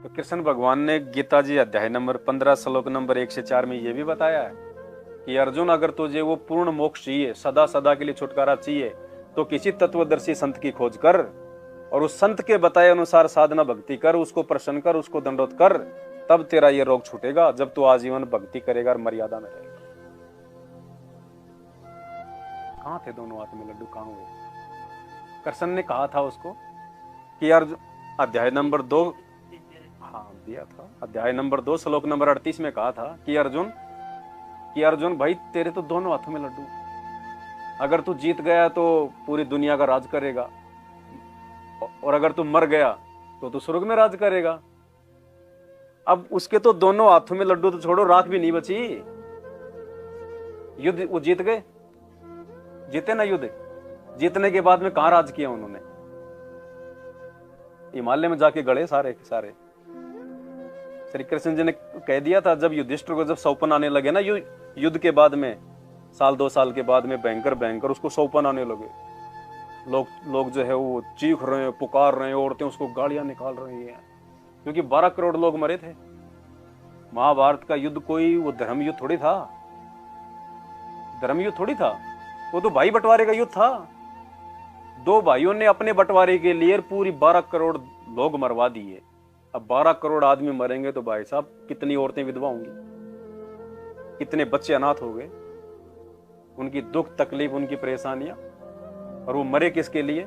तो कृष्ण भगवान ने गीता जी अध्याय नंबर 15 श्लोक नंबर 1 से 4 में ये भी बताया है कि अर्जुन, अगर तुझे वो पूर्ण मोक्ष चाहिए, सदा सदा के लिए छुटकारा चाहिए, तो किसी तत्वदर्शी संत की खोज कर और उस संत के बताए अनुसार साधना भक्ति कर, उसको प्रसन्न कर, उसको दंडोत कर, तब तेरा ये रोग छूटेगा, जब तू आजीवन भक्ति करेगा और मर्यादा में रहेगा। कहां थे दोनों हाथ में लड्डू, कहां हुए? कृष्ण ने कहा था उसको कि अर्जुन, अध्याय नंबर 2, हाँ दिया था, अध्याय नंबर 2 श्लोक नंबर 38 में कहा था कि अर्जुन भाई, तेरे तो दोनों हाथों में लड्डू, अगर तू जीत गया तो पूरी दुनिया का राज करेगा, और अगर तू मर गया तो तू स्वर्ग में राज करेगा। अब उसके तो दोनों हाथों में लड्डू तो छोड़ो, राख भी नहीं बची। युद्ध वो जीत गए, जीते ना युद्ध, जीतने के बाद में कहां राज किया उन्होंने? हिमालय में जाके गड़े सारे के सारे। श्री कृष्ण जी ने कह दिया था, जब युधिष्ठिर को जब सौपन आने लगे ना, युद्ध के बाद में साल 2 साल के बाद में भयंकर उसको सौपन आने लगे, लोग जो है वो चीख रहे हैं, पुकार रहे हैं, औरतें उसको गालियां निकाल रही हैं, क्योंकि 12 करोड़ लोग मरे थे। महाभारत का युद्ध कोई वो धर्म युद्ध थोड़ी था, धर्म युद्ध थोड़ी था, वो तो भाई बंटवारे का युद्ध था। 2 भाइयों ने अपने बंटवारे के लिए पूरी 12 करोड़ लोग मरवा दिए। अब 12 करोड़ आदमी मरेंगे तो भाई साहब कितनी औरतें विधवा होंगी, कितने बच्चे अनाथ हो गए, उनकी दुख तकलीफ, उनकी परेशानियां। और वो मरे किसके लिए?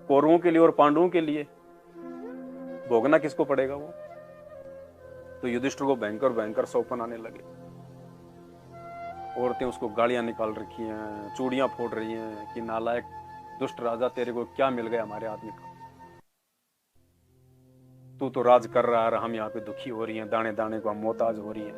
कौरवों के लिए और पांडवों के लिए। भोगना किसको पड़ेगा वो? तो युधिष्ठिर को भयंकर सौपन आने लगे, औरतें उसको गालियां निकाल रखी हैं, चूड़ियां फोड़ रही हैं कि नालायक दुष्ट राजा, तेरे को क्या मिल गया हमारे आदमी का, तू तो राज कर रहा है, हम यहाँ पे दुखी हो रही हैं, दाने दाने को हम मोहताज हो रही हैं।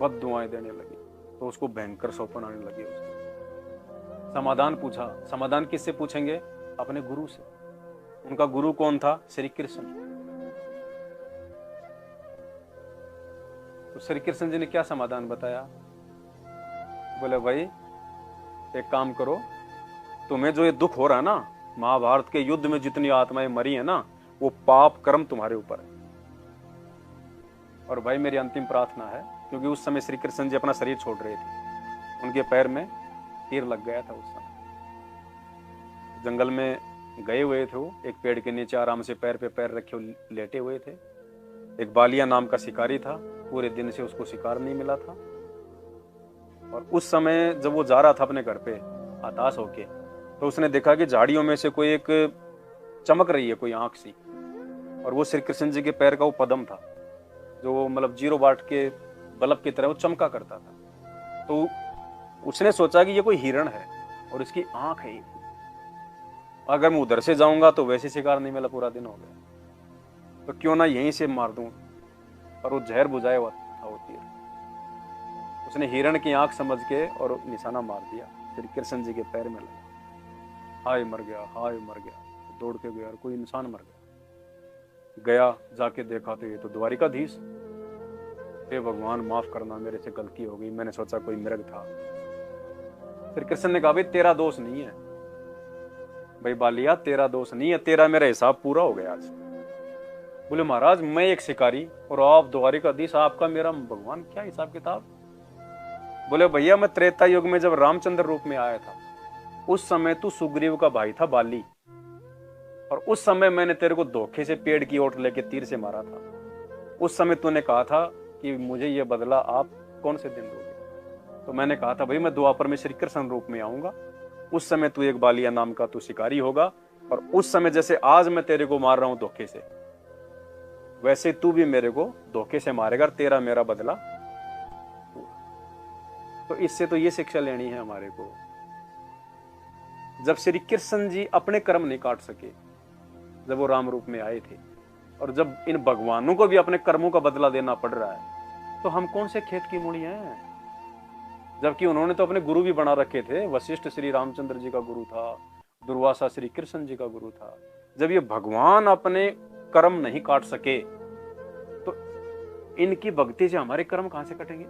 बद दुआएं देने लगी, तो उसको भयंकर सौपन आने लगे। उसको समाधान पूछा, समाधान किससे पूछेंगे? अपने गुरु से। उनका गुरु कौन था? श्री कृष्ण। तो श्री कृष्ण जी ने क्या समाधान बताया? बोले भाई एक काम करो, तुम्हें जो ये दुख हो रहा है ना, महाभारत के युद्ध में जितनी आत्माएं मरी है ना, वो पाप कर्म तुम्हारे ऊपर है। और भाई मेरी अंतिम प्रार्थना है, क्योंकि उस समय श्री कृष्ण जी अपना शरीर छोड़ रहे थे, उनके पैर में तीर लग गया था। उस समय जंगल में गए हुए थे, वो एक पेड़ के नीचे आराम से पैर पे पैर रखे लेटे हुए थे। एक बालिया नाम का शिकारी था, पूरे दिन से उसको शिकार नहीं मिला था। और उस समय जब वो जा रहा था अपने घर पे हताश होके, तो उसने देखा कि झाड़ियों में से कोई एक चमक रही है, कोई आंख सी, और वो श्री कृष्ण जी के पैर का वो पदम था, जो मतलब 0 वाट के बल्ब की तरह वो चमका करता था। तो उसने सोचा कि ये कोई हिरण है और इसकी आंख है, अगर मैं उधर से जाऊंगा तो वैसे शिकार नहीं मिला, पूरा दिन हो गया, तो क्यों ना यहीं से मार दूं। और वो जहर बुझाया हुआ था वो तीर, उसने हिरण की आंख समझ के और निशाना मार दिया, श्री कृष्ण जी के पैर में लगा। हाय मर गया, हाय मर गया। दौड़ के गया और कोई इंसान मर गया, जाके देखा तो ये तो द्वारिकाधीश। हे भगवान माफ करना, मेरे से गलती हो गई, मैंने सोचा कोई मृग था। फिर कृष्ण ने कहा भाई तेरा दोष नहीं है, भाई बालिया तेरा दोष नहीं है, तेरा मेरा हिसाब पूरा हो गया आज। बोले महाराज मैं एक शिकारी और आप द्वारिकाधीश, आपका मेरा भगवान, क्या हिसाब किताब? बोले भैया मैं त्रेता युग में जब रामचंद्र रूप में आया था, उस समय तू सुग्रीव का भाई था बाली, और उस समय मैंने तेरे को धोखे से पेड़ की ओट लेके तीर से मारा था। उस समय तूने कहा था कि मुझे ये बदला आप कौन से दिन दोगे? तो मैंने कहा था भाई मैं द्वापर में श्री कृष्ण रूप में आऊंगा, उस समय तू एक बालिया नाम का तू शिकारी होगा, और उस समय जैसे आज मैं तेरे को मार रहा हूं धोखे से, वैसे तू भी मेरे को धोखे से मारेगा, तेरा मेरा बदला। तो इससे तो ये शिक्षा लेनी है हमारे को, जब श्री कृष्ण जी अपने कर्म नहीं काट सके, जब वो राम रूप में आए थे, और जब इन भगवानों को भी अपने कर्मों का बदला देना पड़ रहा है, तो हम कौन से खेत की मूड़ी हैं? जबकि उन्होंने तो अपने गुरु भी बना रखे थे। वशिष्ठ श्री रामचंद्र जी का गुरु था, दुर्वासा श्री कृष्ण जी का गुरु था। जब ये भगवान अपने कर्म नहीं काट सके, तो इनकी भक्ति से हमारे कर्म कहां से कटेंगे?